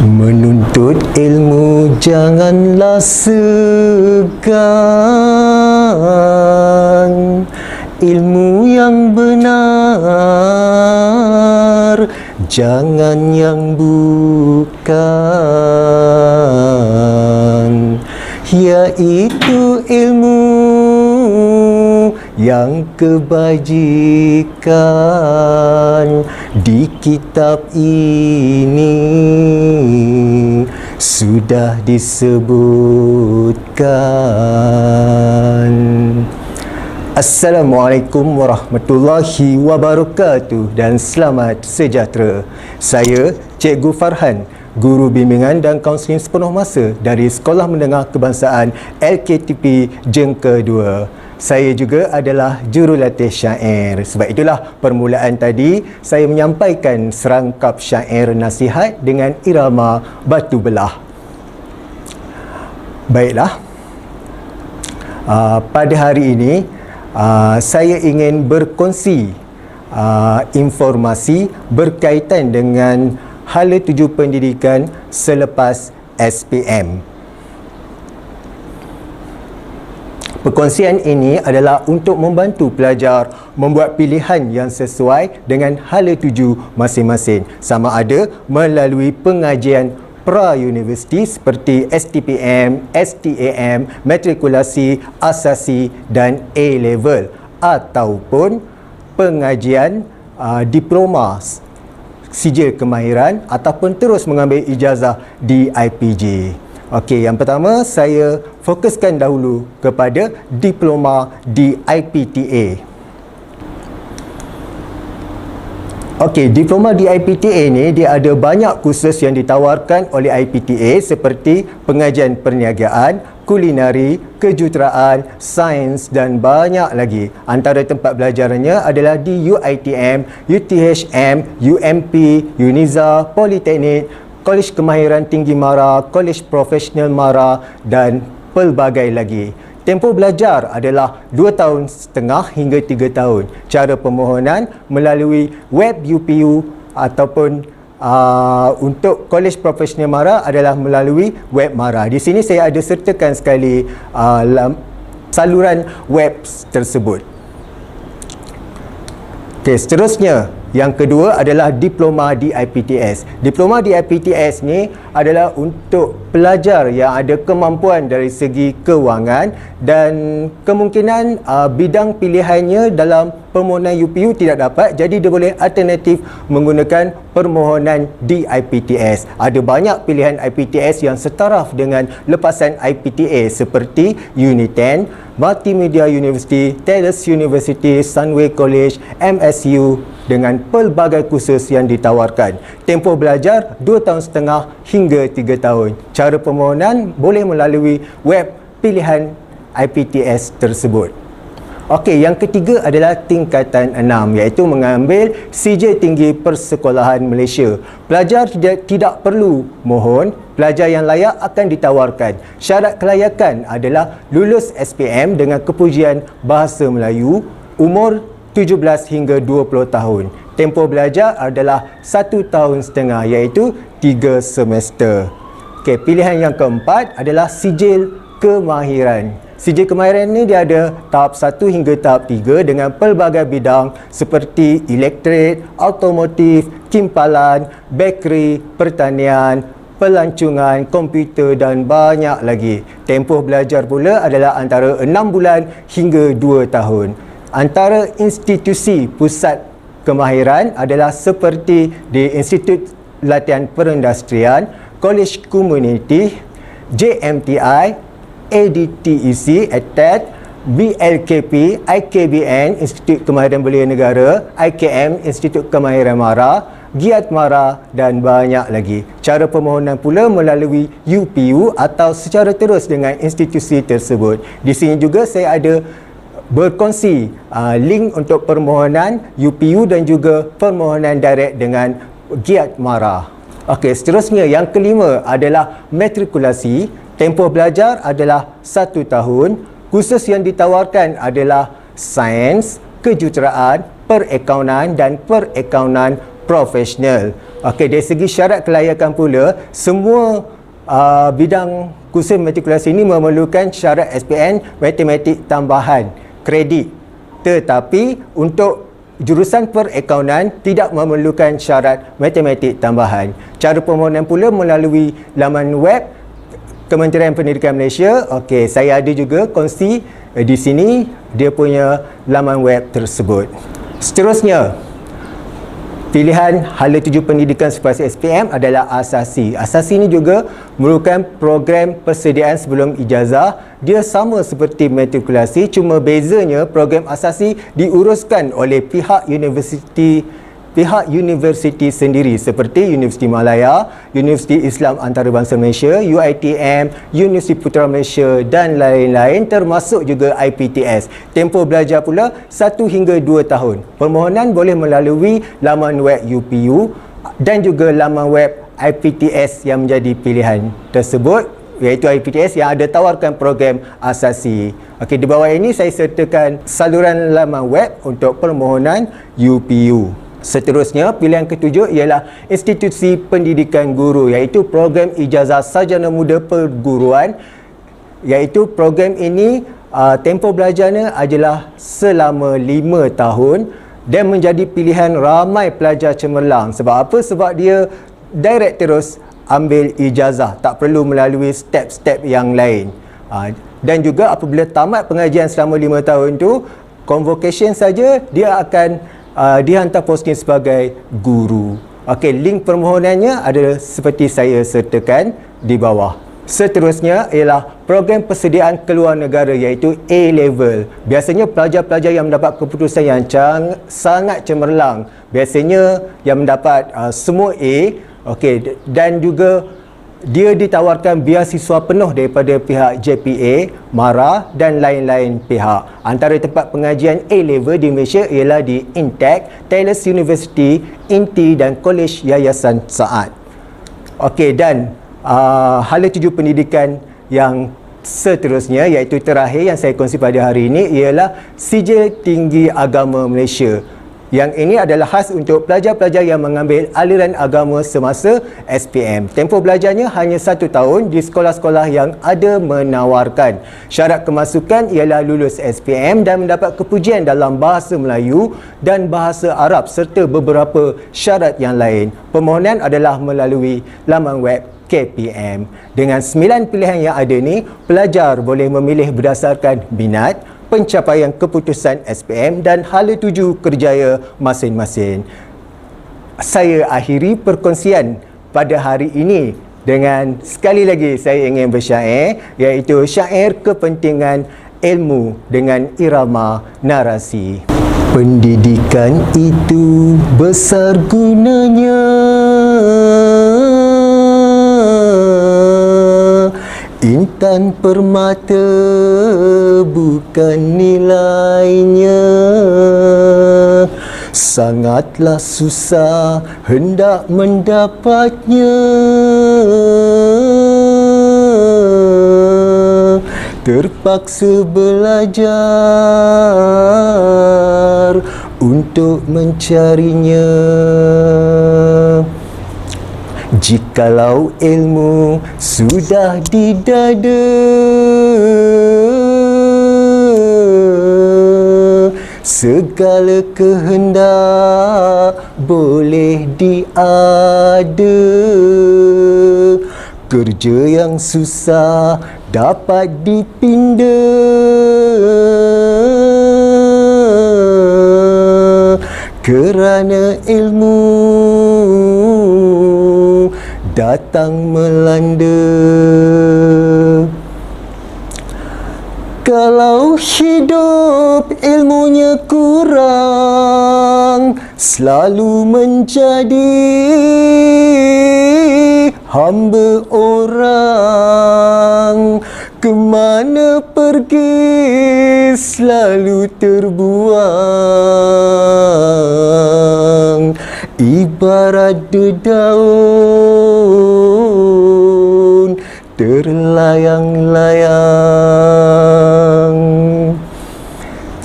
Menuntut ilmu janganlah segan, ilmu yang benar, jangan yang bukan, yaitu ilmu yang kebajikan. Di kitab ini sudah disebutkan. Assalamualaikum warahmatullahi wabarakatuh dan selamat sejahtera. Saya Cikgu Farhan, Guru Bimbingan dan Kaunseling Sepenuh Masa dari Sekolah Menengah Kebangsaan LKTP Jengka 2. Saya juga adalah jurulatih syair. Sebab itulah permulaan tadi saya menyampaikan serangkap syair nasihat dengan irama batu belah. Baiklah, pada hari ini saya ingin berkongsi informasi berkaitan dengan hala tuju pendidikan selepas SPM. Perkongsian ini adalah untuk membantu pelajar membuat pilihan yang sesuai dengan hala tuju masing-masing, sama ada melalui pengajian pra-universiti seperti STPM, STAM, matrikulasi, asasi dan A-level, ataupun pengajian diploma sijil kemahiran ataupun terus mengambil ijazah di IPJ. Okey, yang pertama saya fokuskan dahulu kepada diploma di IPTA. Okey, diploma di IPTA ni dia ada banyak kursus yang ditawarkan oleh IPTA seperti pengajian perniagaan, kulinari, kejuruteraan, sains dan banyak lagi. Antara tempat belajarannya adalah di UiTM, UTHM, UMP, Uniza, Politeknik, Kolej Kemahiran Tinggi MARA, Kolej Profesional MARA dan pelbagai lagi. Tempoh belajar adalah 2,5 tahun hingga 3 tahun. Cara permohonan melalui web UPU ataupun untuk Kolej Profesional MARA adalah melalui web MARA. Di sini saya ada sertakan sekali saluran web tersebut. Okey, seterusnya yang kedua adalah diploma di IPTS. Diploma di IPTS ni adalah untuk pelajar yang ada kemampuan dari segi kewangan dan kemungkinan bidang pilihannya dalam permohonan UPU tidak dapat, jadi dia boleh alternatif menggunakan permohonan di IPTS. Ada banyak pilihan IPTS yang setaraf dengan lepasan IPTA seperti Uniten, Multimedia University, Taylor's University, Sunway College, MSU dengan pelbagai kursus yang ditawarkan. Tempoh belajar 2,5 tahun hingga 3 tahun. Cara permohonan boleh melalui web pilihan IPTS tersebut. Okey, yang ketiga adalah tingkatan 6 iaitu mengambil sijil tinggi persekolahan Malaysia. Pelajar tidak perlu mohon, pelajar yang layak akan ditawarkan. Syarat kelayakan adalah lulus SPM dengan kepujian bahasa Melayu, umur 17 hingga 20 tahun. Tempoh belajar adalah 1,5 tahun iaitu 3 semester. Okey, pilihan yang keempat adalah sijil kemahiran. Sijil kemahiran ni dia ada tahap 1 hingga tahap 3 dengan pelbagai bidang seperti elektrik, automotif, kimpalan, bakery, pertanian, pelancongan, komputer dan banyak lagi. Tempoh belajar pula adalah antara 6 bulan hingga 2 tahun. Antara institusi pusat kemahiran adalah seperti di Institut Latihan Perindustrian, Kolej Komuniti, JMTI, ADTEC, ATET, BLKP, IKBN, Institut Kemahiran Belia Negara, IKM, Institut Kemahiran MARA, Giat MARA dan banyak lagi. Cara permohonan pula melalui UPU atau secara terus dengan institusi tersebut. Di sini juga saya ada berkongsi link untuk permohonan UPU dan juga permohonan direct dengan Giat MARA. Okey, seterusnya yang kelima adalah matrikulasi. Tempoh belajar adalah 1 tahun. Kursus yang ditawarkan adalah sains, kejuruteraan, perakaunan dan perakaunan profesional. Okey, dari segi syarat kelayakan pula, semua bidang kursus matrikulasi ini memerlukan syarat SPM matematik tambahan kredit. Tetapi untuk jurusan perakaunan tidak memerlukan syarat matematik tambahan. Cara permohonan pula melalui laman web Kementerian Pendidikan Malaysia. Okey, saya ada juga kongsi di sini dia punya laman web tersebut. Seterusnya, pilihan hala tuju pendidikan selepas SPM adalah asasi. Asasi ini juga merupakan program persediaan sebelum ijazah. Dia sama seperti matrikulasi, cuma bezanya program asasi diuruskan oleh pihak universiti sendiri seperti Universiti Malaya, Universiti Islam Antarabangsa Malaysia, UiTM, Universiti Putra Malaysia dan lain-lain, termasuk juga IPTS. Tempoh belajar pula 1 hingga 2 tahun. Permohonan boleh melalui laman web UPU dan juga laman web IPTS yang menjadi pilihan tersebut, iaitu IPTS yang ada tawarkan program asasi. Okey, di bawah ini saya sertakan saluran laman web untuk permohonan UPU. Seterusnya, pilihan ketujuh ialah institusi pendidikan guru, iaitu program ijazah sarjana muda perguruan, iaitu program ini tempoh belajarnya adalah selama 5 tahun dan menjadi pilihan ramai pelajar cemerlang. Sebab apa? Sebab dia direct terus ambil ijazah, tak perlu melalui step-step yang lain. Dan juga apabila tamat pengajian selama 5 tahun tu, convocation saja, dia akan dihantar posting sebagai guru. Okey, link permohonannya ada seperti saya sertakan di bawah. Seterusnya ialah program persediaan keluar negara, iaitu A-Level. Biasanya pelajar-pelajar yang mendapat keputusan yang sangat cemerlang, biasanya yang mendapat semua A. Okey, dan juga dia ditawarkan beasiswa penuh daripada pihak JPA, MARA dan lain-lain pihak. Antara tempat pengajian A-Level di Malaysia ialah di Intech, Taylor University, INTI dan Kolej Yayasan Saad. Okey, dan hala tuju pendidikan yang seterusnya, iaitu terakhir yang saya kongsi pada hari ini, ialah Sijil Tinggi Agama Malaysia. Yang ini adalah khas untuk pelajar-pelajar yang mengambil aliran agama semasa SPM. Tempoh belajarnya hanya 1 tahun di sekolah-sekolah yang ada menawarkan. Syarat kemasukan ialah lulus SPM dan mendapat kepujian dalam bahasa Melayu dan bahasa Arab serta beberapa syarat yang lain. Permohonan adalah melalui laman web KPM. Dengan 9 pilihan yang ada ni, pelajar boleh memilih berdasarkan minat, pencapaian keputusan SPM dan hala tuju kerjaya masing-masing. Saya akhiri perkongsian pada hari ini dengan sekali lagi saya ingin bersyair, iaitu syair kepentingan ilmu dengan irama narasi. Pendidikan itu besar gunanya, intan permata bukan nilainya. Sangatlah susah hendak mendapatnya, terpaksa belajar untuk mencarinya. Jikalau ilmu sudah di dada, segala kehendak boleh diada. Kerja yang susah dapat dipinda, kerana ilmu datang melanda. Kalau hidup ilmunya kurang, selalu menjadi hamba orang. Kemana pergi selalu terbuang, ibarat dedaun terlayang-layang.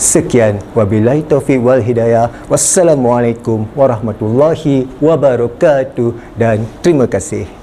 Sekian, wabillahi taufiq wal hidayah. Wassalamualaikum warahmatullahi wabarakatuh dan terima kasih.